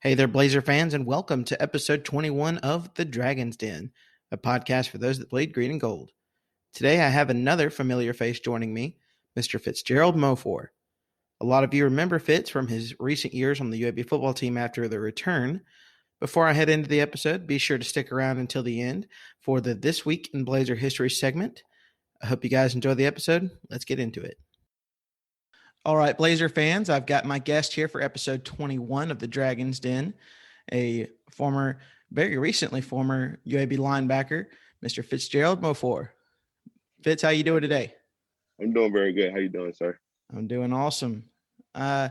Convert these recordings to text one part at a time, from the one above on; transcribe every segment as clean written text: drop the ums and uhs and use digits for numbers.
Hey there, Blazer fans, and welcome to episode 21 of The Dragon's Den, a podcast for those that bleed green and gold. Today I have another familiar face joining me, Mr. Fitzgerald Mofor. A lot of you remember Fitz from his recent years on the UAB football team after the return. Before I head into the episode, be sure to stick around until the end for the This Week in Blazer History segment. I hope you guys enjoy the episode. Let's get into it. All right, Blazer fans, I've got my guest here for episode 21 of The Dragon's Den, a very recently former UAB linebacker, Mr. Fitzgerald Mofor. Fitz, how you doing today? I'm doing very good. How you doing, sir? I'm doing awesome. I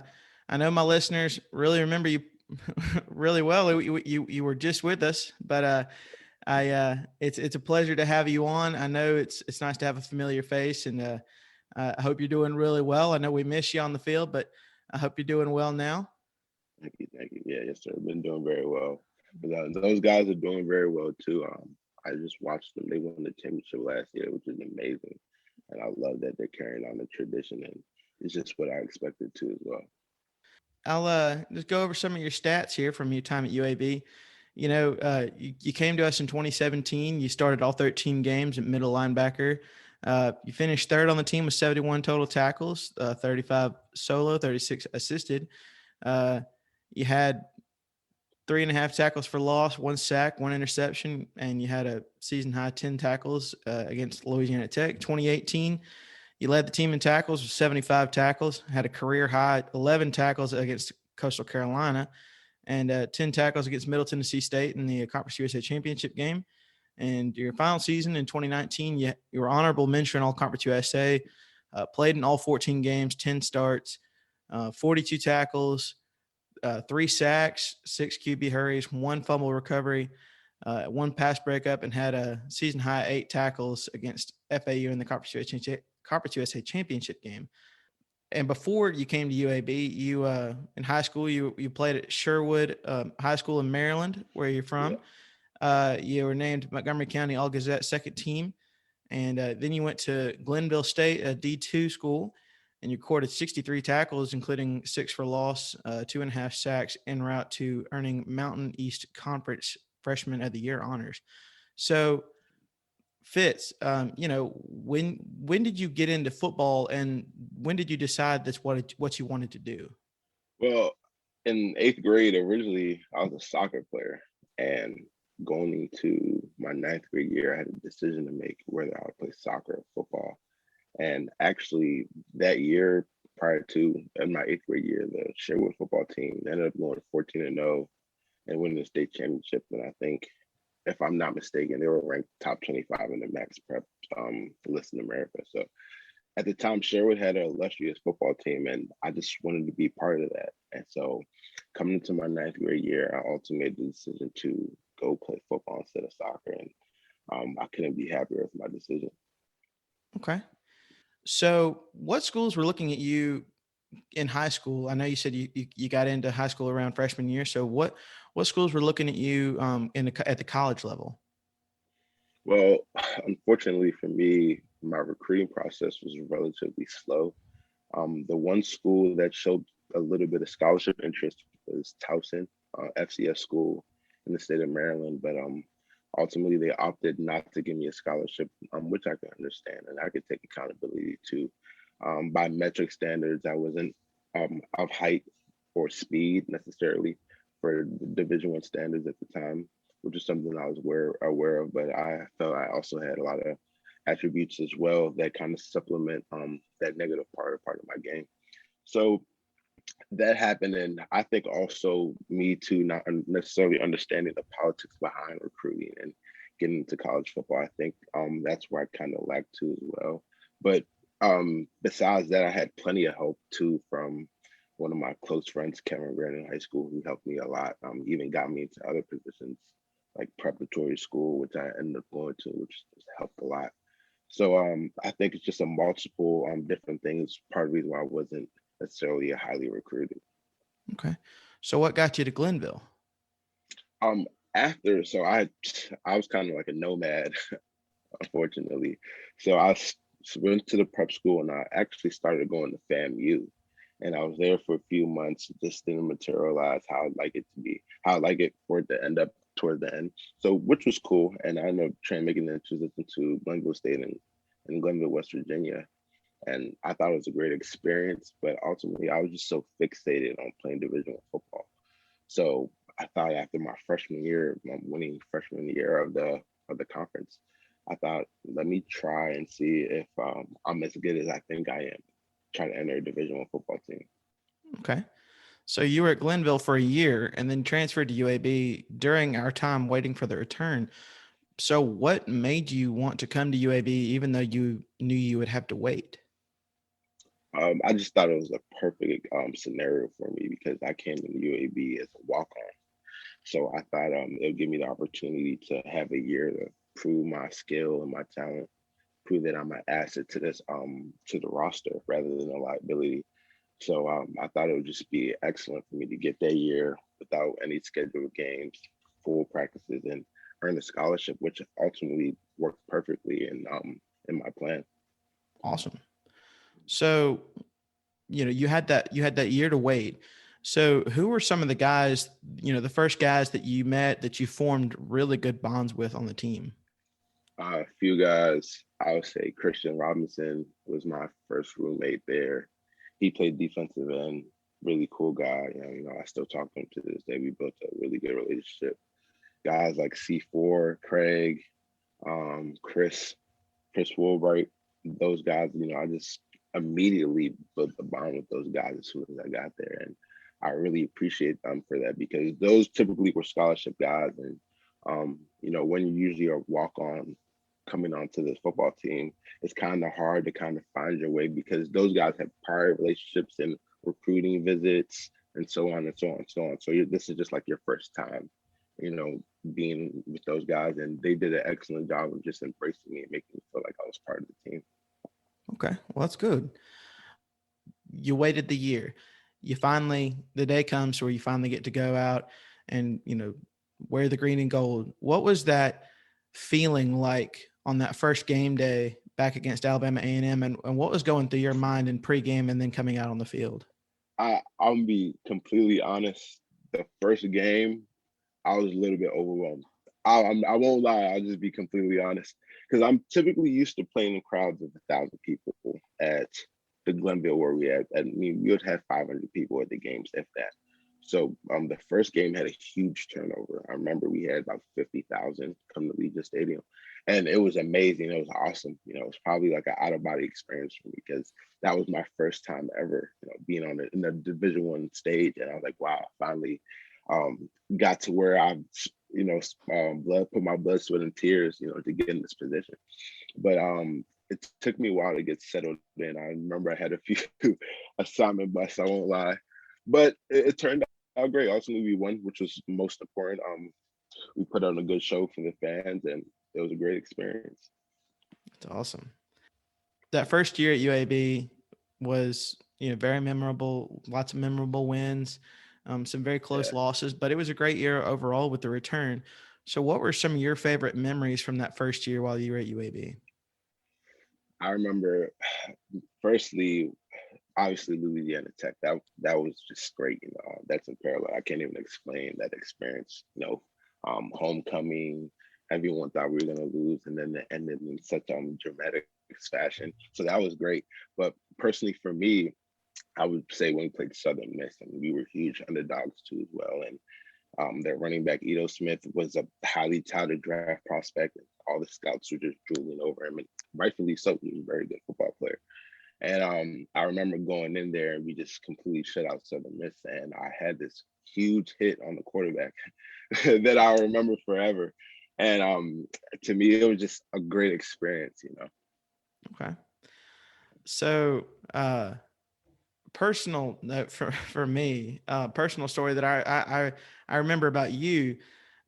know my listeners really remember you really well. You were just with us, but it's a pleasure to have you on. I know it's nice to have a familiar face, and I hope you're doing really well. I know we miss you on the field, but I hope you're doing well now. Thank you. Yeah, yes, sir. Been doing very well. But, those guys are doing very well too. I just watched them. They won the championship last year, which is amazing, and I love that they're carrying on the tradition, and it's just what I expected to as well. I'll just go over some of your stats here from your time at UAB. You know, you came to us in 2017. You started all 13 games at middle linebacker. You finished third on the team with 71 total tackles, 35 solo, 36 assisted. You had 3.5 tackles for loss, 1 sack, 1 interception, and you had a season high 10 tackles against Louisiana Tech. 2018, you led the team in tackles with 75 tackles, had a career high 11 tackles against Coastal Carolina, and 10 tackles against Middle Tennessee State in the Conference USA Championship game. And your final season in 2019, you were honorable mention All Conference USA, played in all 14 games, 10 starts, 42 tackles, 3 sacks, 6 QB hurries, 1 fumble recovery, 1 pass breakup, and had a season high 8 tackles against FAU in the Conference USA Championship game. And before you came to UAB, you in high school you played at Sherwood High School in Maryland, where you're from. Yeah. You were named Montgomery County All-Gazette second team. And then you went to Glenville State, a D2 school, and you recorded 63 tackles, including 6 for loss, 2.5 sacks, en route to earning Mountain East Conference Freshman of the Year honors. So, Fitz, when did you get into football, and when did you decide that's what you wanted to do? Well, in 8th grade, originally, I was a soccer player, and going into my 9th grade year, I had a decision to make whether I would play soccer or football. And actually, that year prior to in my 8th grade year, the Sherwood football team ended up going 14-0 and winning the state championship. And I think, if I'm not mistaken, they were ranked top 25 in the Max Prep list in America. So at the time, Sherwood had an illustrious football team, and I just wanted to be part of that. And so coming into my 9th grade year, I ultimately made the decision to go play football instead of soccer. And I couldn't be happier with my decision. Okay. So what schools were looking at you in high school? I know you said you got into high school around freshman year. So what schools were looking at you at the college level? Well, unfortunately for me, my recruiting process was relatively slow. The one school that showed a little bit of scholarship interest was Towson, FCS school in the state of Maryland, but ultimately they opted not to give me a scholarship, which I can understand, and I could take accountability to. By metric standards, I wasn't of height or speed necessarily for the Division I standards at the time, which is something I was aware of, but I felt I also had a lot of attributes as well that kind of supplement that negative part of my game. So that happened, and I think also me too, not necessarily understanding the politics behind recruiting and getting into college football. I think that's where I kind of lacked too as well. But besides that, I had plenty of help too from one of my close friends, Kevin Grant, in high school, who helped me a lot. He even got me into other positions like preparatory school, which I ended up going to, which helped a lot. So I think it's just a multiple different things. Part of the reason why I wasn't necessarily a highly recruited. Okay. So what got you to Glenville? After, so I was kind of like a nomad, unfortunately. So I went to the prep school, and I actually started going to FAMU. and I was there for a few months. Just didn't materialize how I'd like it to be, how I'd like it for it to end up toward the end. So, which was cool. And I ended up trying making the transition to Glenville State in Glenville, West Virginia. And I thought it was a great experience, but ultimately I was just so fixated on playing Division I football. So I thought after my freshman year, my winning freshman year of the conference, I thought, let me try and see if I'm as good as I think I am. Try to enter a Division I football team. Okay. So you were at Glenville for a year and then transferred to UAB during our time waiting for the return. So what made you want to come to UAB even though you knew you would have to wait? I just thought it was a perfect scenario for me because I came to UAB as a walk on. So I thought it would give me the opportunity to have a year to prove my skill and my talent, prove that I'm an asset to this to the roster rather than a liability. So I thought it would just be excellent for me to get that year without any scheduled games, full practices, and earn a scholarship, which ultimately worked perfectly in my plan. Awesome. So, you had that year to wait. So who were some of the guys, the first guys that you met that you formed really good bonds with on the team? A few guys, I would say Christian Robinson was my first roommate there. He played defensive end, really cool guy. I still talk to him to this day. We built a really good relationship. Guys like C4, Craig, Chris, Chris Woolbright, those guys, I just immediately built the bond with those guys as soon as I got there. And I really appreciate them for that because those typically were scholarship guys. And, when you usually are walk on coming onto this football team, it's kind of hard to kind of find your way because those guys have prior relationships and recruiting visits and so on and so on and so on. So this is just like your first time, being with those guys, and they did an excellent job of just embracing me and making me feel like I was part of the team. Okay. Well, that's good. You waited the year. The day comes where you finally get to go out and, wear the green and gold. What was that feeling like on that first game day back against Alabama A&M, and what was going through your mind in pregame and then coming out on the field? I'll be completely honest. The first game, I was a little bit overwhelmed. I won't lie. I'll just be completely honest because I'm typically used to playing in crowds of 1,000 people at the Glenville where we had. I mean, we would have 500 people at the games, if that. So the first game had a huge turnover. I remember we had about 50,000 come to Legion Stadium, and it was amazing. It was awesome. It was probably like an out of body experience for me because that was my first time ever, being on in the Division I stage, and I was like, wow, finally got to where I've put my blood, sweat, and tears, to get in this position. But it took me a while to get settled in. I remember I had a few assignment busts, I won't lie, but it turned out great. Ultimately, we won, which was most important. We put on a good show for the fans, and it was a great experience. That's awesome. That first year at UAB was, very memorable, lots of memorable wins, some very close Yeah. losses, but it was a great year overall with the return. So what were some of your favorite memories from that first year while you were at UAB? I remember, firstly, obviously Louisiana Tech. That was just great. That's unparalleled. I can't even explain that experience. Homecoming. Everyone thought we were gonna lose, and then it ended in such dramatic fashion. So that was great. But personally, for me, I would say when we played Southern Miss, and we were huge underdogs too as well. And their running back Edo Smith was a highly touted draft prospect. And all the scouts were just drooling over him, and rightfully so. He was a very good football player. And I remember going in there and we just completely shut out Southern Miss. And I had this huge hit on the quarterback that I'll remember forever. And to me, it was just a great experience. Okay. So, personal note for me, personal story that I remember about you.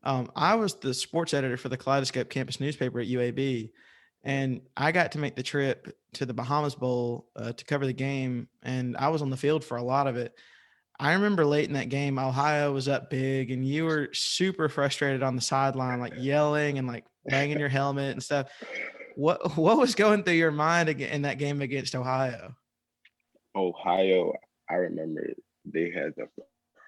I was the sports editor for the Kaleidoscope campus newspaper at UAB, and I got to make the trip to the Bahamas Bowl to cover the game, and I was on the field for a lot of it. I remember late in that game, Ohio was up big, and you were super frustrated on the sideline, like yelling and like banging your helmet and stuff. What was going through your mind in that game against Ohio? Ohio, I remember they had the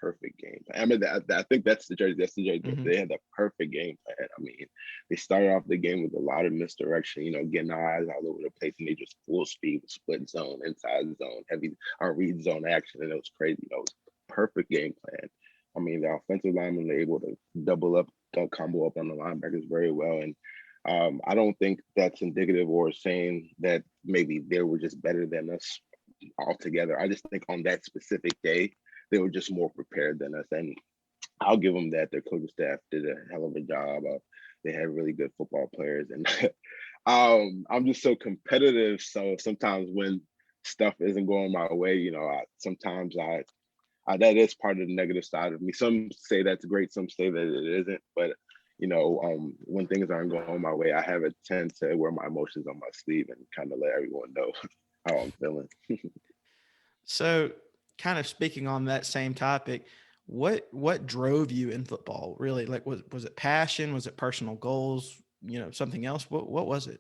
perfect game plan. I mean, I think that's the jersey. That's the jersey. Mm-hmm. They had the perfect game plan. I mean, they started off the game with a lot of misdirection, getting our eyes all over the place, and they just full speed, split zone, inside zone, heavy read zone action, and it was crazy. It was perfect game plan. I mean, the offensive linemen were able to double up, combo up on the linebackers very well, and I don't think that's indicative or saying that maybe they were just better than us altogether. I just think on that specific day, they were just more prepared than us. And I'll give them that. Their coaching staff did a hell of a job. They had really good football players. And I'm just so competitive. So sometimes when stuff isn't going my way, sometimes that is part of the negative side of me. Some say that's great. Some say that it isn't. But when things aren't going my way, I have a tend to wear my emotions on my sleeve and kind of let everyone know how I'm feeling. So, kind of speaking on that same topic, what drove you in football? Really, like was it passion? Was it personal goals? Something else? What was it?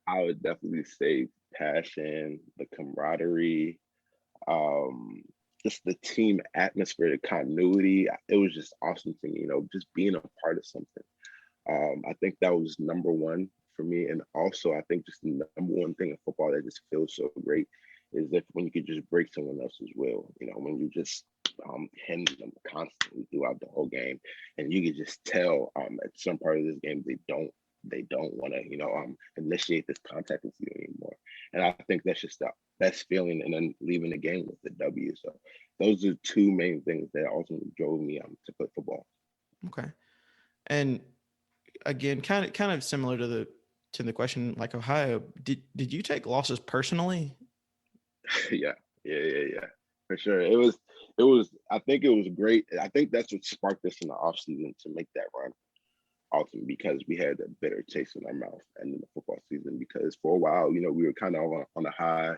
I would definitely say passion, the camaraderie, um, just the team atmosphere, the continuity. It was just awesome to me, just being a part of something. I think that was number one for me. And also, I think just the number one thing in football that just feels so great is that when you could just break someone else's will, when you just hinder them constantly throughout the whole game, and you could just tell at some part of this game they don't want to initiate this contact with you anymore. And I think that's just the best feeling, and then leaving the game with the W. So those are two main things that ultimately drove me to play football. Okay. And again, kind of similar to the question, like Ohio, did you take losses personally? Yeah, for sure. It was I think it was great. I think that's what sparked us in the offseason to make that run ultimately, because we had a bitter taste in our mouth and in the football season, because for a while, we were kind of on a high.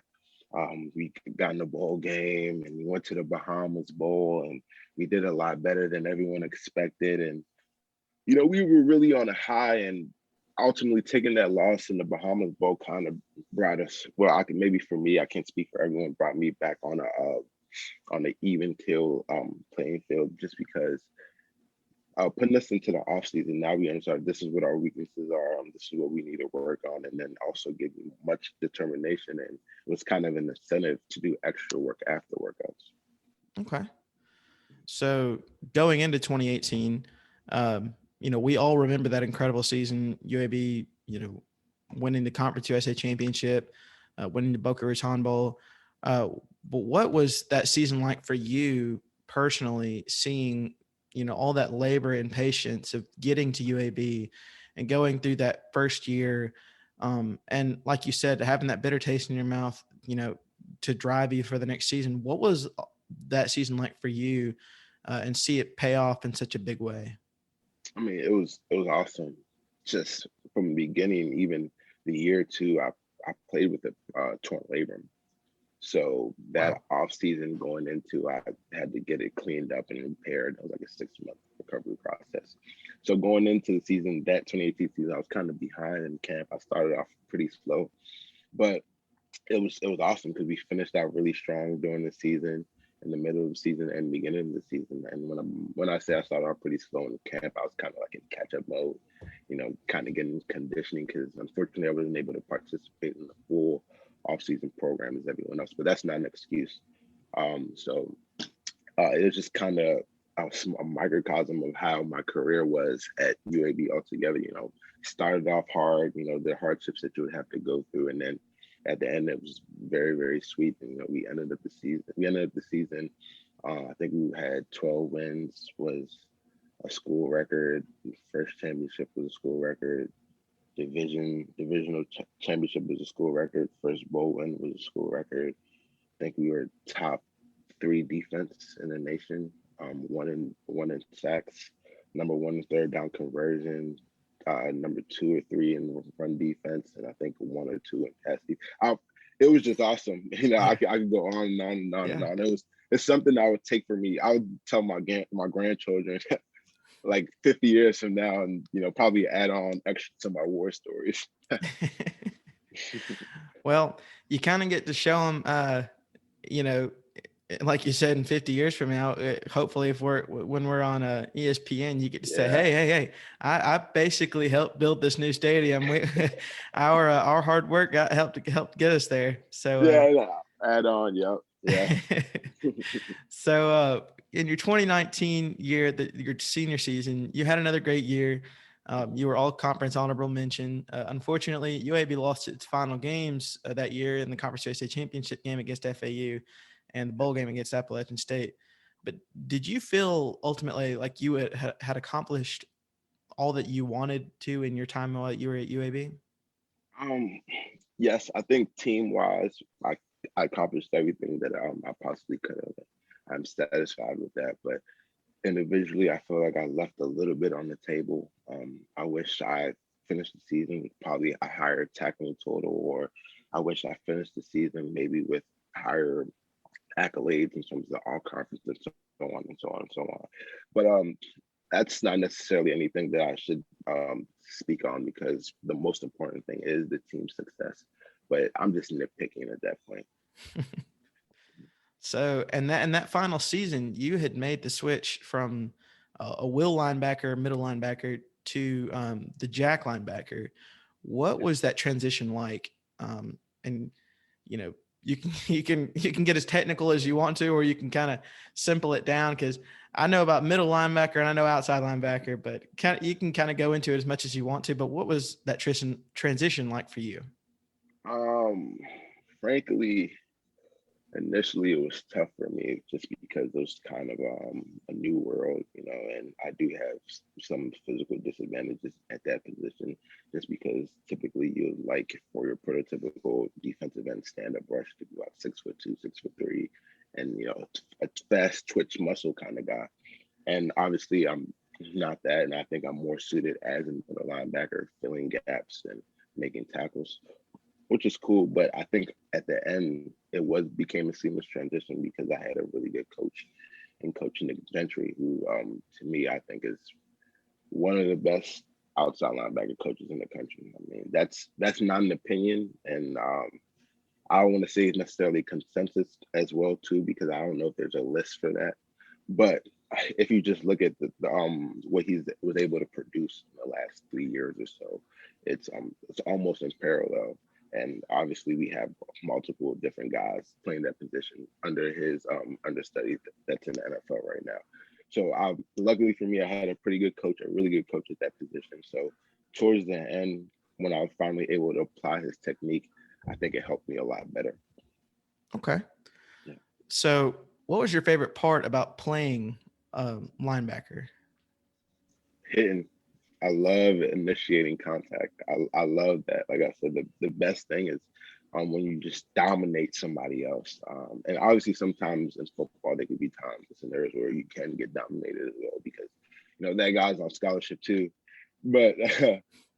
We got in the bowl game and we went to the Bahamas Bowl, and we did a lot better than everyone expected. And we were really on a high, and ultimately taking that loss in the Bahamas Bowl kind of brought us. Well, maybe for me, I can't speak for everyone. Brought me back on the even kill playing field, just because putting us into the off season. Now we understand this is what our weaknesses are. This is what we need to work on, and then also give much determination, and it was kind of an incentive to do extra work after workouts. Okay. So going into 2018, we all remember that incredible season, UAB, winning the Conference USA Championship, winning the Boca Raton Bowl. But what was that season like for you personally, seeing, all that labor and patience of getting to UAB and going through that first year? And like you said, having that bitter taste in your mouth, to drive you for the next season. What was that season like for you, and see it pay off in such a big way? I mean, it was awesome. Just from the beginning, even the year two, I played with a torn labrum. So that Wow. off season going into, I had to get it cleaned up and repaired. It was like a 6-month recovery process. So going into the season, that 2018 season, I was kind of behind in camp. I started off pretty slow, but it was awesome because we finished out really strong during the season, in the middle of the season and beginning of the season. And when I say I started off pretty slow in camp, I was kind of like in catch up mode, kind of getting conditioning, because unfortunately I wasn't able to participate in the full off season program as everyone else. But that's not an excuse. So it was just kind of a microcosm of how my career was at UAB altogether. Started off hard, the hardships that you would have to go through, and then at the end it was very, very sweet. And we ended up the season. I think we had 12 wins, was a school record. The first championship was a school record. Divisional championship was a school record. First bowl win was a school record. I think we were top 3 defense in the nation. One in sacks, number 1 in third down conversion, number 2 or 3 in run defense, and I think 1 or 2 in pass defense. It was just awesome. I Yeah. could go on and on and on and Yeah. on. It's something I would take for me. I would tell my grandchildren like 50 years from now, and probably add on extra to my war stories. Well, you kind of get to show them, you know, like you said, in 50 years from now, hopefully if when we're on ESPN, you get to say, Yeah. hey, I basically helped build this new stadium. Our hard work helped get us there. So, Yeah. Add on. Yep. Yeah. so in your 2019 year, your senior season, you had another great year. You were all conference honorable mention. Unfortunately, UAB lost its final games that year in the Conference USA Championship game against FAU and the bowl game against Appalachian State. But did you feel ultimately like you had accomplished all that you wanted to in your time while you were at UAB? Um, yes, I think team wise, I accomplished everything that I possibly could have. I'm satisfied with that, but individually, I feel like I left a little bit on the table. I wish I finished the season with probably a higher tackling total, or I wish I finished the season maybe with higher accolades in terms of all conference and so on and so on and so on. But that's not necessarily anything that I should speak on because the most important thing is the team's success. But I'm just nitpicking at that point. So, and that final season, you had made the switch from a will linebacker, middle linebacker, to the jack linebacker. What was that transition like? And you know, you can get as technical as you want to, or you can kind of simple it down because I know about middle linebacker and I know outside linebacker, but you can kind of go into it as much as you want to. But what was that transition like for you? Um, Frankly, initially it was tough for me just because it was kind of a new world, and I do have some physical disadvantages at that position just because typically you like for your prototypical defensive end stand-up rush to be about 6'2", 6'3", and a fast twitch muscle kind of guy. And obviously I'm not that, and I think I'm more suited as a middle linebacker, filling gaps and making tackles, which is cool. But I think at the end it became a seamless transition because I had a really good coach in Coach Nick Gentry, who to me I think is one of the best outside linebacker coaches in the country. I mean, that's not an opinion, and I don't want to say it's necessarily consensus as well too, because I don't know if there's a list for that. But if you just look at the what he was able to produce in the last 3 years or so, it's almost unparalleled. And obviously, we have multiple different guys playing that position under his understudy that's in the NFL right now. So, luckily for me, I had a pretty good coach, a really good coach at that position. So, towards the end, when I was finally able to apply his technique, I think it helped me a lot better. Okay. Yeah. So, what was your favorite part about playing linebacker? Hitting. I love initiating contact. I love that. Like I said, the best thing is when you just dominate somebody else. And obviously, sometimes in football, there could be times and scenarios where you can get dominated as well because that guy's on scholarship too. But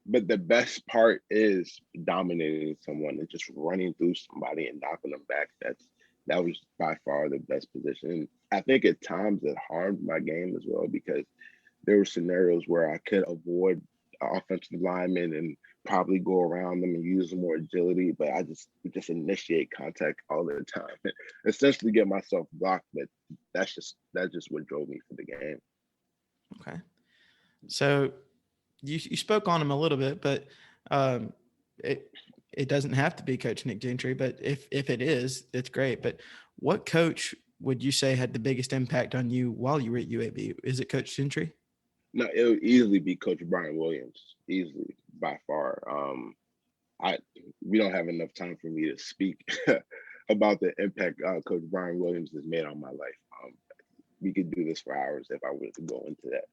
but the best part is dominating someone and just running through somebody and knocking them back. That was by far the best position. And I think at times it harmed my game as well because there were scenarios where I could avoid offensive linemen and probably go around them and use more agility, but I just initiate contact all the time, essentially get myself blocked. But that's just what drove me for the game. Okay. So you spoke on him a little bit, but um, it it doesn't have to be Coach Nick Gentry, but if it is, it's great. But what coach would you say had the biggest impact on you while you were at UAB? Is it Coach Gentry? No, it would easily be Coach Brian Williams, easily by far. I We don't have enough time for me to speak about the impact Coach Brian Williams has made on my life. We could do this for hours if I were to go into that.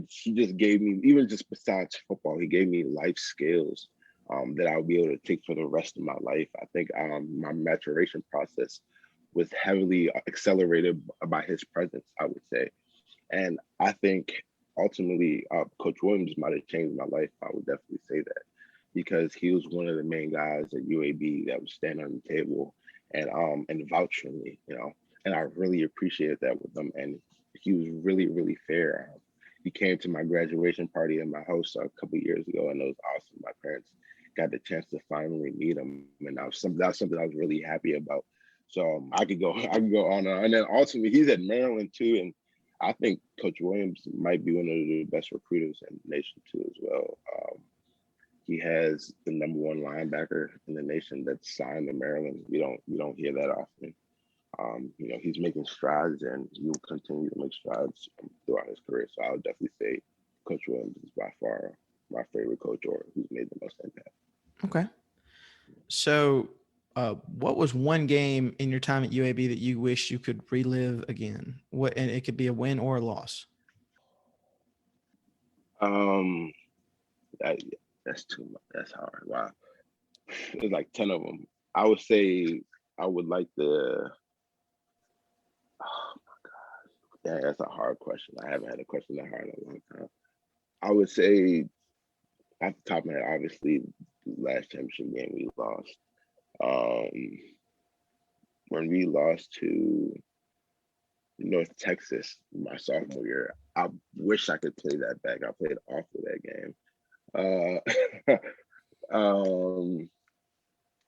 He just gave me, even just besides football, he gave me life skills that I'll be able to take for the rest of my life. I think my maturation process was heavily accelerated by his presence, I would say. And I think ultimately, Coach Williams might have changed my life. I would definitely say that because he was one of the main guys at UAB that would stand on the table and vouch for me, And I really appreciated that with him. And he was really, really fair. He came to my graduation party in my house a couple of years ago, and it was awesome. My parents got the chance to finally meet him, and that was something I was really happy about. So I could go I can go on and then ultimately he's at Maryland too, and I think Coach Williams might be one of the best recruiters in the nation too as well. He has the number one linebacker in the nation that's signed to Maryland. You don't hear that often. He's making strides and he will continue to make strides throughout his career. So I would definitely say Coach Williams is by far my favorite coach or who's made the most impact. Okay. So, what was one game in your time at UAB that you wish you could relive again? And it could be a win or a loss. Um, that, that's too much. That's hard. Wow, there's like 10 of them. I would say I would like the. Oh, yeah, that's a hard question. I haven't had a question that hard in a long time. I would say, off the top of my head, obviously, the last championship game we lost. Um, when we lost to North Texas my sophomore year, I wish I could play that back. I played awful that game. Um,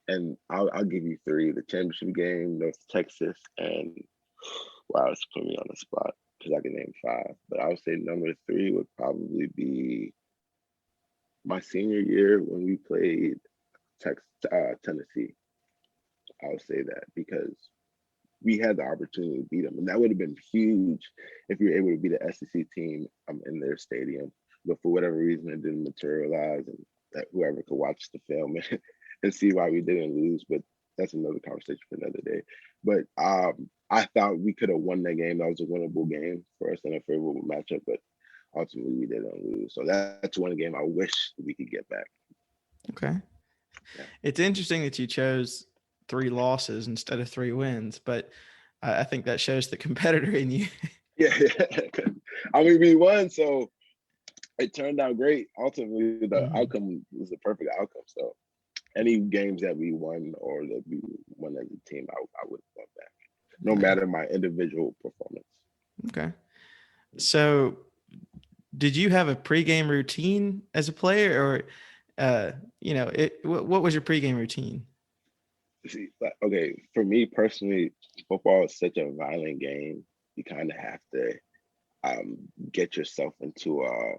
and I'll give you three: the championship game, North Texas, and wow, it's putting me on the spot because I can name five. But I would say number three would probably be my senior year when we played Tennessee. I would say that because we had the opportunity to beat them, and that would have been huge if you're able to beat the SEC team in their stadium. But for whatever reason, it didn't materialize, and that whoever could watch the film and see why we didn't lose. But that's another conversation for another day. But I thought we could have won that game. That was a winnable game for us in a favorable matchup, but ultimately we didn't lose. So that's one game I wish we could get back. Okay. Yeah. It's interesting that you chose three losses instead of three wins, but I think that shows the competitor in you. Yeah. I mean, we won, so it turned out great. Ultimately, the outcome was the perfect outcome. So any games that we won or that we won as a team, I would want back, no matter my individual performance. Okay. So, did you have a pregame routine as a player, or, what was your pregame routine? See, okay, for me personally, football is such a violent game. You kind of have to get yourself into a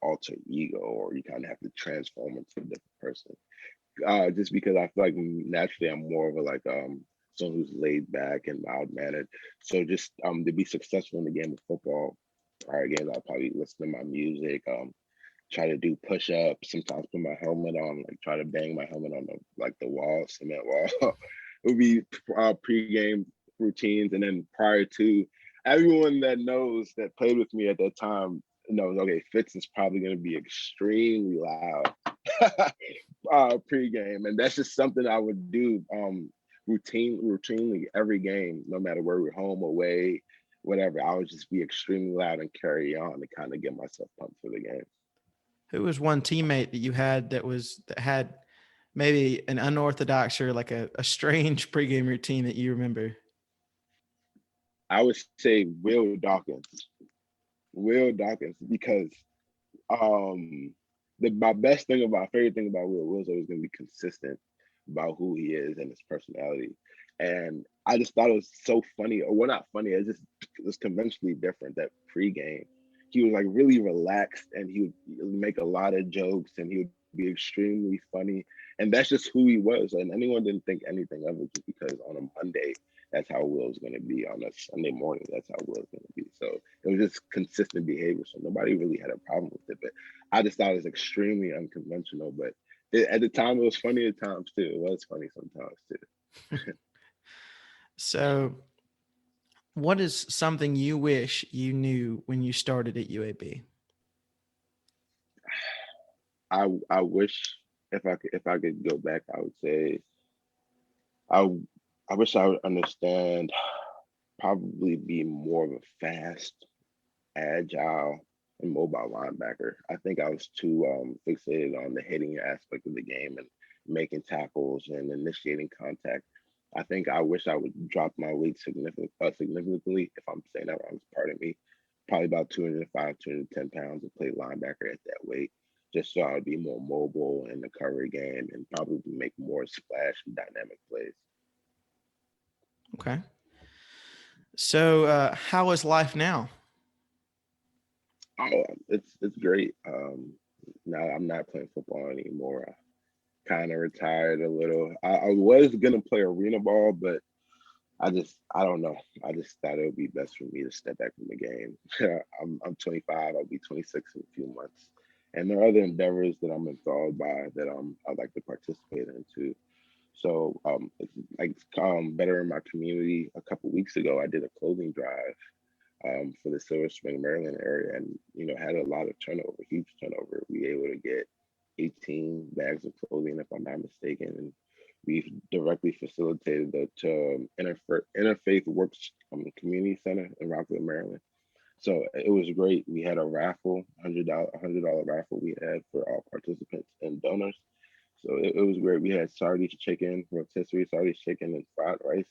alter ego, or you kind of have to transform into a different person. Just because I feel like naturally I'm more of a someone who's laid back and mild mannered. So just to be successful in the game of football, prior games I'll probably listen to my music, try to do push ups, sometimes put my helmet on, like try to bang my helmet on the wall, cement wall. It would be pre-game routines, and then prior to, everyone that knows that played with me at that time knows, okay, Fitz is probably going to be extremely loud pre-game, and that's just something I would do routinely every game, no matter where we're home, away, whatever. I would just be extremely loud and carry on to kind of get myself pumped for the game. Who was one teammate that you had that had maybe an unorthodox or like a strange pregame routine that you remember? I would say Will Dawkins. Will Dawkins, because um my best thing about favorite thing about Will's always gonna be consistent about who he is and his personality. And I just thought it was so funny, or well, not funny, it was conventionally different that pregame. He was like really relaxed and he would make a lot of jokes and he would be extremely funny. And that's just who he was. And anyone didn't think anything of it just because on a Monday, that's how Will's gonna be. On a Sunday morning, that's how Will's gonna be. So it was just consistent behavior. So nobody really had a problem with it. But I just thought it was extremely unconventional. But at the time, it was funny at times too. It was funny sometimes too. So, what is something you wish you knew when you started at UAB? I wish if I could go back, I would say I I wish I would understand, probably be more of a fast, agile, and mobile linebacker. I think I was too fixated on the hitting aspect of the game and making tackles and initiating contact. I think I wish I would drop my weight significantly. If I'm saying that wrong, pardon me. Probably about 205, 210 pounds to play linebacker at that weight, just so I'd be more mobile in the cover game and probably make more splash and dynamic plays. Okay. So, how is life now? Oh, it's great. Now I'm not playing football anymore. I kind of retired a little. I was gonna play arena ball, but I don't know. I just thought it would be best for me to step back from the game. I'm 25. I'll be 26 in a few months, and there are other endeavors that I'm enthralled by that I'd like to participate in too. So it's like better in my community. A couple weeks ago, I did a clothing drive for the Silver Spring, Maryland area, and had a lot of turnover, huge turnover. We were able to get 18 bags of clothing, if I'm not mistaken, and we directly facilitated the Interfaith Works Community Center in Rockville, Maryland. So it was great. We had a raffle, $100 raffle we had for all participants and donors. So it was great. We had sardines chicken, rotisserie sardines chicken, and fried rice.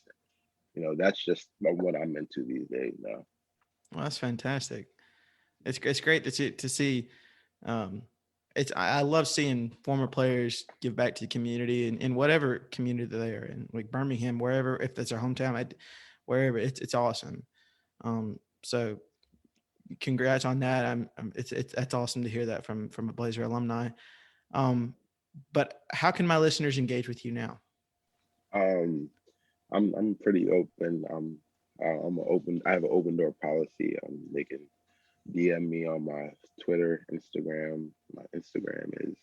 That's just what I'm into these days now. Well, that's fantastic. It's great to see. Um, I love seeing former players give back to the community in whatever community they are in, like Birmingham, wherever, if that's their hometown, wherever. It's awesome. So congrats on that. It's that's awesome to hear that from a Blazer alumni. Um, but how can my listeners engage with you now? Um, I'm pretty open. I have an open door policy. They can DM me on my Twitter, Instagram. My Instagram is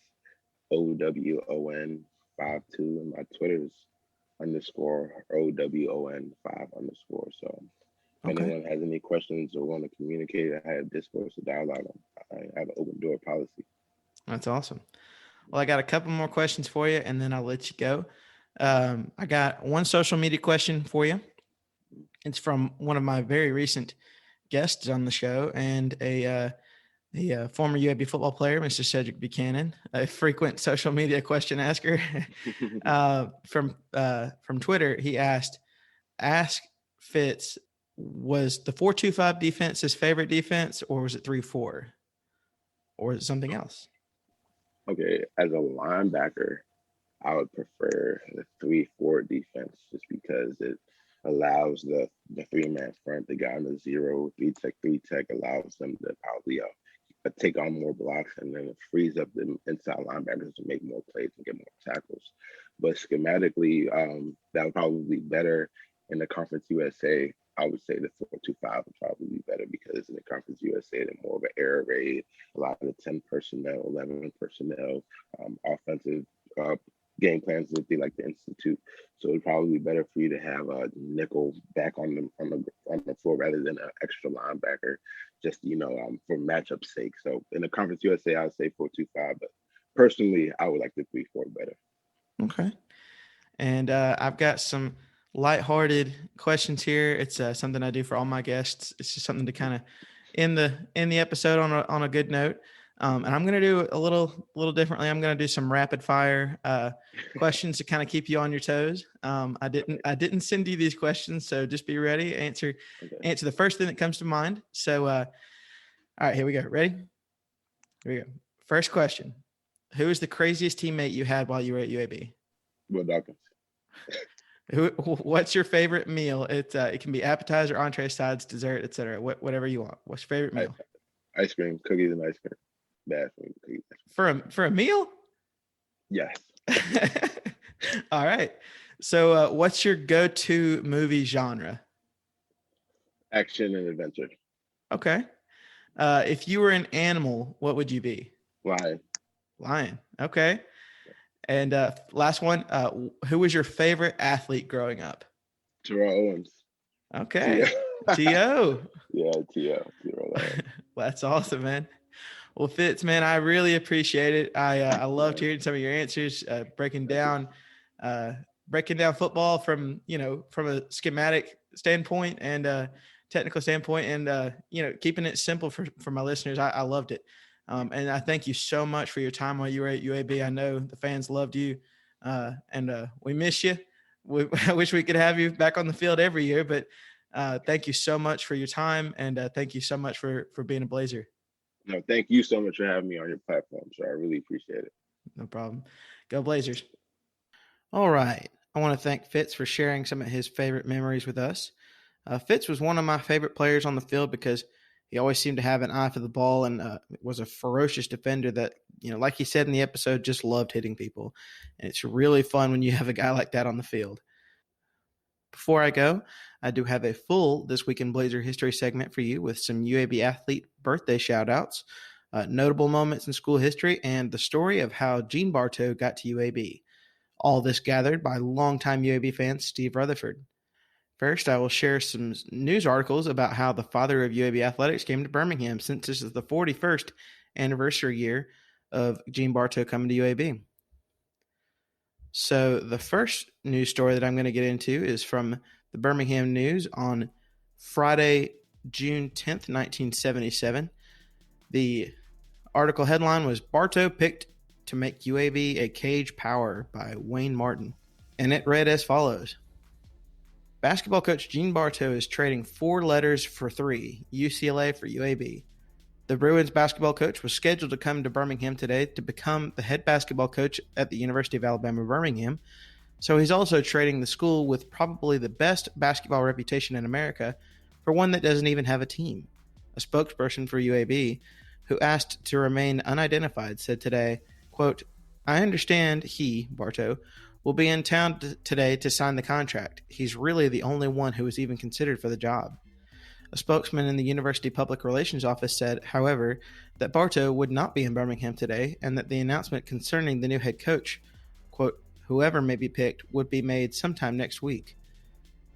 OWON52, and my Twitter is underscore OWON5 underscore. So if Okay, anyone has any questions or want to communicate, I have discourse or dialogue. I have an open door policy. that's awesome. Well, I got a couple more questions for you, and then I'll let you go. I got one social media question for you. It's from one of my very recent guests on the show and a former UAB football player, Mr. Cedric Buchanan, a frequent social media question asker. From Twitter, he asked, "Ask Fitz, was the 4-2-5 defense his favorite defense, or was it 3-4, or is it something else?" Okay, as a linebacker, I would prefer the 3-4 defense just because it allows the three-man front, the guy in the zero, three tech allows them to probably take on more blocks, and then it frees up the inside linebackers to make more plays and get more tackles. But schematically, that would probably be better in the Conference USA. I would say the 4-2-5 would probably be better because in the Conference USA, they're more of an air raid, a lot of the 10 personnel, 11 personnel, offensive uh, game plans that they like to institute. So it'd probably be better for you to have a nickel back on the floor rather than an extra linebacker, just for matchup sake. So in the Conference USA, I would say 4-2-5, but personally, I would like the 3-4 better. Okay. And I've got some lighthearted questions here. It's something I do for all my guests. It's just something to kind of end the episode on a good note. And I'm going to do a little differently. I'm going to do some rapid fire questions to kind of keep you on your toes. I didn't send you these questions, so just be ready. Answer the first thing that comes to mind. So, all right, here we go. Ready? Here we go. First question: who is the craziest teammate you had while you were at UAB? Will Dawkins. What's your favorite meal? It can be appetizer, entree, sides, dessert, etc. Whatever you want. What's your favorite meal? Ice cream, cookies and ice cream. Bad for me, cookies. For a meal? Yes. All right. So, what's your go-to movie genre? Action and adventure. Okay. If you were an animal, what would you be? Lion. Lion. Okay. And last one. Who was your favorite athlete growing up? Terrell Owens. Okay. T.O. Yeah, T.O. That's awesome, man. Well, Fitz, man, I really appreciate it. I loved hearing some of your answers, breaking down football from a schematic standpoint and technical standpoint, and keeping it simple for my listeners. I loved it, and I thank you so much for your time while you were at UAB. I know the fans loved you, and we miss you. I wish we could have you back on the field every year, but thank you so much for your time, and thank you so much for being a Blazer. No, thank you so much for having me on your platform, sir. I really appreciate it. No problem. Go Blazers. All right. I want to thank Fitz for sharing some of his favorite memories with us. Fitz was one of my favorite players on the field because he always seemed to have an eye for the ball and was a ferocious defender that, like he said in the episode, just loved hitting people. And it's really fun when you have a guy like that on the field. Before I go, I do have a full This Week in Blazer History segment for you with some UAB athlete birthday shout-outs, notable moments in school history, and the story of how Gene Bartow got to UAB. All this gathered by longtime UAB fan Steve Rutherford. First, I will share some news articles about how the father of UAB athletics came to Birmingham, since this is the 41st anniversary year of Gene Bartow coming to UAB. So the first news story that I'm going to get into is from the Birmingham News on Friday, June 10th, 1977. The article headline was Bartow picked to make UAB a cage power by Wayne Martin. And it read as follows. Basketball coach Gene Bartow is trading 4 letters for 3, UCLA for UAB. The Bruins basketball coach was scheduled to come to Birmingham today to become the head basketball coach at the University of Alabama, Birmingham. So he's also trading the school with probably the best basketball reputation in America for one that doesn't even have a team. A spokesperson for UAB, who asked to remain unidentified, said today, quote, I understand he, Bartow, will be in town today to sign the contract. He's really the only one who was even considered for the job. A spokesman in the University Public Relations Office said, however, that Bartow would not be in Birmingham today and that the announcement concerning the new head coach, quote, whoever may be picked, would be made sometime next week.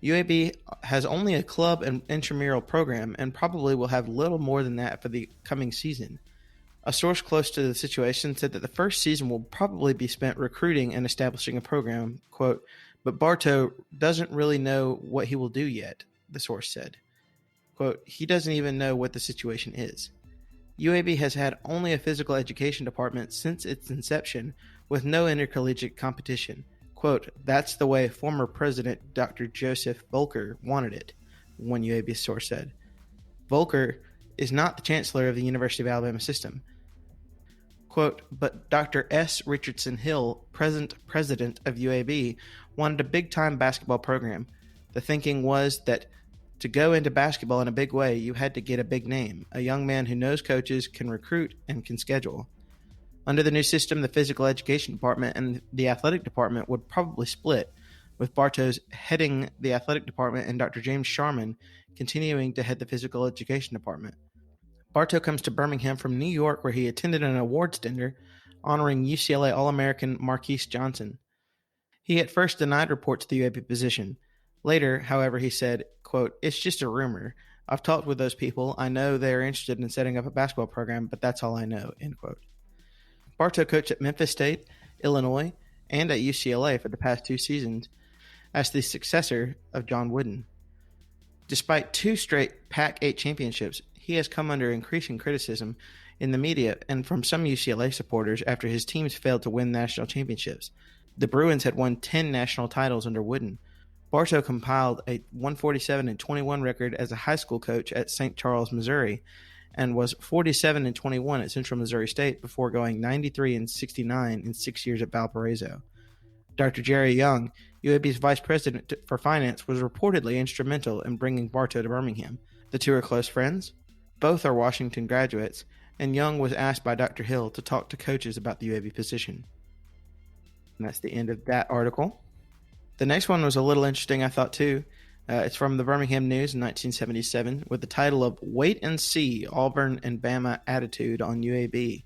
UAB has only a club and intramural program and probably will have little more than that for the coming season. A source close to the situation said that the first season will probably be spent recruiting and establishing a program, quote, but Bartow doesn't really know what he will do yet, the source said. Quote, he doesn't even know what the situation is. UAB has had only a physical education department since its inception with no intercollegiate competition. Quote, that's the way former president Dr. Joseph Volker wanted it, one UAB source said. Volker is not the chancellor of the University of Alabama system. Quote, but Dr. S. Richardson Hill, present president of UAB, wanted a big-time basketball program. The thinking was that to go into basketball in a big way, you had to get a big name, a young man who knows coaches, can recruit, and can schedule. Under the new system, the physical education department and the athletic department would probably split, with Bartow's heading the athletic department and Dr. James Sharman continuing to head the physical education department. Bartow comes to Birmingham from New York, where he attended an awards dinner honoring UCLA All-American Marquise Johnson. He at first denied reports of the UAB position. Later, however, he said, quote, it's just a rumor. I've talked with those people. I know they're interested in setting up a basketball program, but that's all I know, end quote. Bartow coached at Memphis State, Illinois, and at UCLA for the past 2 seasons as the successor of John Wooden. Despite 2 straight Pac-8 championships, he has come under increasing criticism in the media and from some UCLA supporters after his teams failed to win national championships. The Bruins had won 10 national titles under Wooden. Bartow compiled a 147-21 record as a high school coach at St. Charles, Missouri, and was 47-21 at Central Missouri State before going 93-69 in 6 years at Valparaiso. Dr. Jerry Young, UAB's vice president for finance, was reportedly instrumental in bringing Bartow to Birmingham. The two are close friends. Both are Washington graduates, and Young was asked by Dr. Hill to talk to coaches about the UAB position. And that's the end of that article. The next one was a little interesting, I thought, too. It's from the Birmingham News in 1977 with the title of Wait and See, Auburn and Bama Attitude on UAB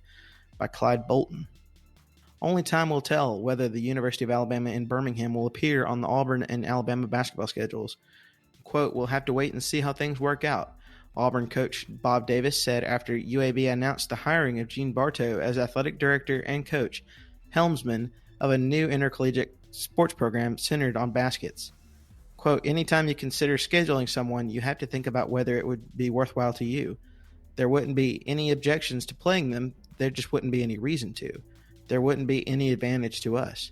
by Clyde Bolton. Only time will tell whether the University of Alabama in Birmingham will appear on the Auburn and Alabama basketball schedules. Quote, we'll have to wait and see how things work out, Auburn coach Bob Davis said after UAB announced the hiring of Gene Bartow as athletic director and coach, helmsman of a new intercollegiate sports program centered on baskets. Quote, anytime you consider scheduling someone, you have to think about whether it would be worthwhile to you. There wouldn't be any objections to playing them. There just wouldn't be any reason to. There wouldn't be any advantage to us.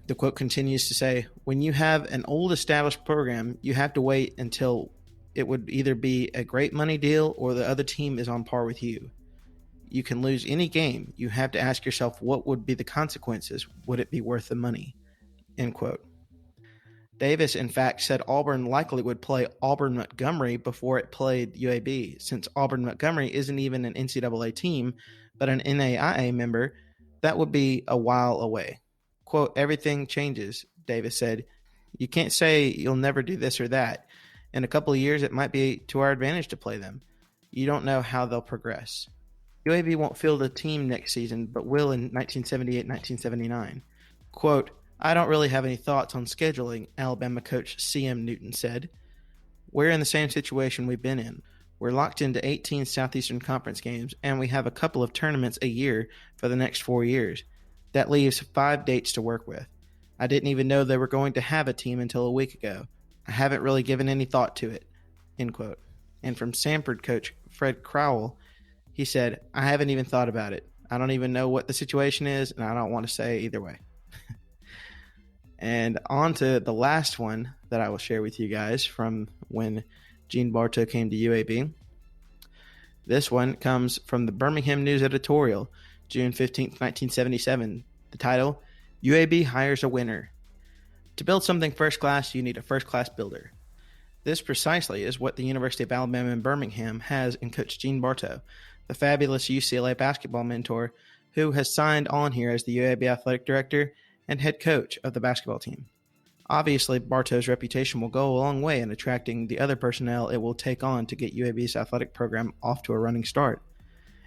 The quote continues to say, when you have an old established program, you have to wait until it would either be a great money deal or the other team is on par with you. You can lose any game. You have to ask yourself, what would be the consequences? Would it be worth the money? End quote. Davis, in fact, said Auburn likely would play Auburn-Montgomery before it played UAB, since Auburn-Montgomery isn't even an NCAA team, but an NAIA member. That would be a while away. Quote, everything changes, Davis said. You can't say you'll never do this or that. In a couple of years, it might be to our advantage to play them. You don't know how they'll progress. UAB won't field a team next season, but will in 1978-1979. Quote, I don't really have any thoughts on scheduling, Alabama coach C.M. Newton said. We're in the same situation we've been in. We're locked into 18 Southeastern Conference games, and we have a couple of tournaments a year for the next 4 years. That leaves 5 dates to work with. I didn't even know they were going to have a team until a week ago. I haven't really given any thought to it, end quote. And from Samford coach Fred Crowell, he said, I haven't even thought about it. I don't even know what the situation is, and I don't want to say either way. And on to the last one that I will share with you guys from when Gene Bartow came to UAB. This one comes from the Birmingham News editorial, June 15th, 1977. The title, UAB hires a winner. To build something first class, you need a first class builder. This precisely is what the University of Alabama in Birmingham has in Coach Gene Bartow, the fabulous UCLA basketball mentor who has signed on here as the UAB athletic director and head coach of the basketball team. Obviously, Bartow's reputation will go a long way in attracting the other personnel it will take on to get UAB's athletic program off to a running start.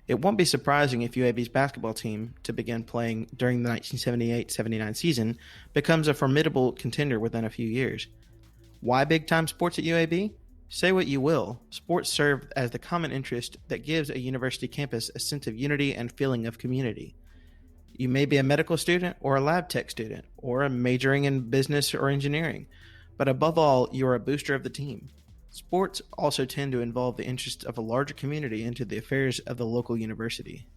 It won't be surprising if UAB's basketball team, to begin playing during the 1978-79 season, becomes a formidable contender within a few years. Why big-time sports at UAB? Say what you will, sports serve as the common interest that gives a university campus a sense of unity and feeling of community. You may be a medical student or a lab tech student or a majoring in business or engineering, but above all, you're a booster of the team. Sports also tend to involve the interests of a larger community into the affairs of the local university.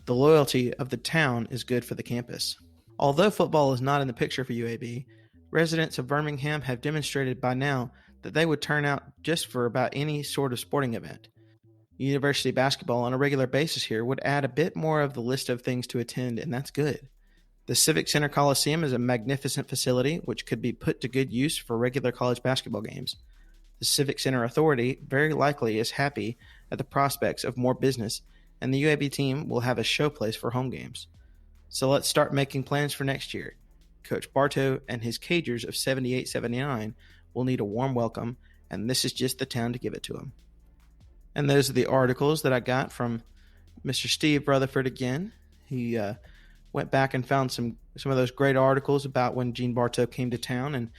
The loyalty of the town is good for the campus. Although football is not in the picture for UAB, residents of Birmingham have demonstrated by now that they would turn out just for about any sort of sporting event. University basketball on a regular basis here would add a bit more of the list of things to attend, and that's good. The Civic Center Coliseum is a magnificent facility which could be put to good use for regular college basketball games. The Civic Center Authority very likely is happy at the prospects of more business, and the UAB team will have a showplace for home games. So let's start making plans for next year. Coach Bartow and his Cagers of 78-79 will need a warm welcome, and this is just the town to give it to them. And those are the articles that I got from Mr. Steve Rutherford again. He went back and found some of those great articles about when Gene Bartow came to town, and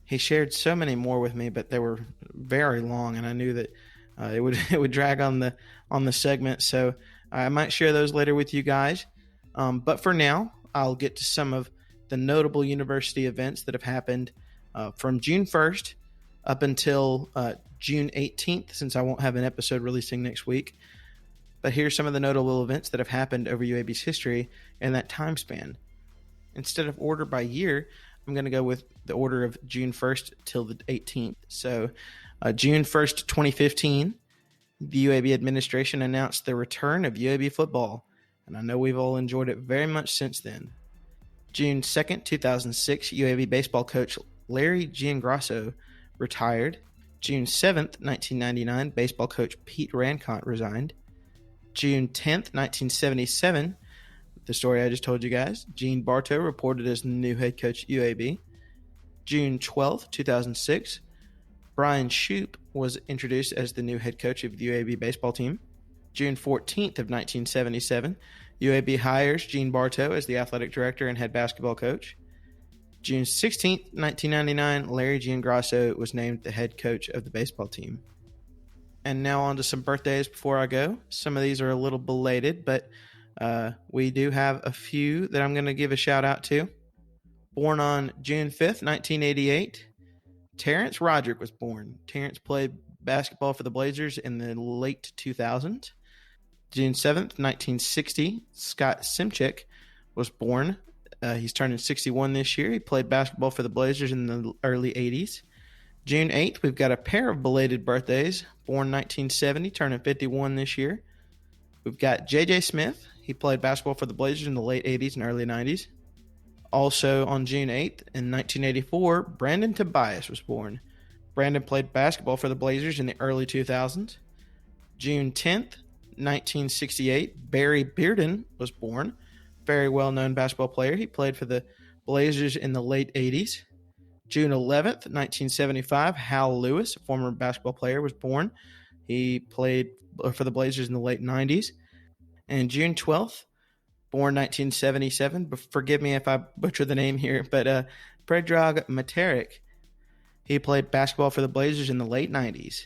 he shared so many more with me, but they were very long, and I knew that it would drag on the segment, so I might share those later with you guys. But for now, I'll get to some of the notable university events that have happened from June 1st up until June 18th, since I won't have an episode releasing next week. But here's some of the notable events that have happened over UAB's history in that time span. Instead of order by year, I'm going to go with the order of June 1st till the 18th. So June 1st, 2015, the UAB administration announced the return of UAB football, and I know we've all enjoyed it very much since then. June 2nd, 2006, UAB baseball coach Larry Giangrasso retired. June 7th, 1999, baseball coach Pete Rancott resigned. June 10th, 1977, the story I just told you guys, Gene Bartow reported as the new head coach at UAB. June 12th, 2006, Brian Shoup was introduced as the new head coach of the UAB baseball team. June 14th of 1977, UAB hires Gene Bartow as the athletic director and head basketball coach. June 16th, 1999, Larry Giangrasso was named the head coach of the baseball team. And now on to some birthdays before I go. Some of these are a little belated, but we do have a few that I'm going to give a shout out to. Born on June 5th, 1988, Terrence Roderick was born. Terrence played basketball for the Blazers in the late 2000s. June 7th, 1960, Scott Simchick was born. He's turning 61 this year. He played basketball for the Blazers in the early 80s. June 8th, we've got a pair of belated birthdays. Born 1970, turning 51 this year. We've got J.J. Smith. He played basketball for the Blazers in the late 80s and early 90s. Also on June 8th in 1984, Brandon Tobias was born. Brandon played basketball for the Blazers in the early 2000s. June 10th, 1968, Barry Bearden was born. Very well-known basketball player. He played for the Blazers in the late 80s. June 11th, 1975, Hal Lewis, a former basketball player, was born. He played for the Blazers in the late 90s. And June 12th, born 1977, forgive me if I butcher the name here, but Predrag Materik. He played basketball for the Blazers in the late 90s.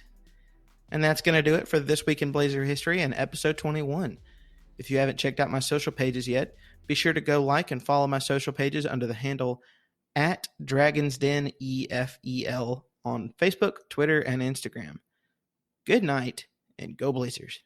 And that's going to do it for This Week in Blazer History and episode 21. If you haven't checked out my social pages yet, be sure to go like and follow my social pages under the handle at Dragons Den EFEL on Facebook, Twitter, and Instagram. Good night, and go Blazers.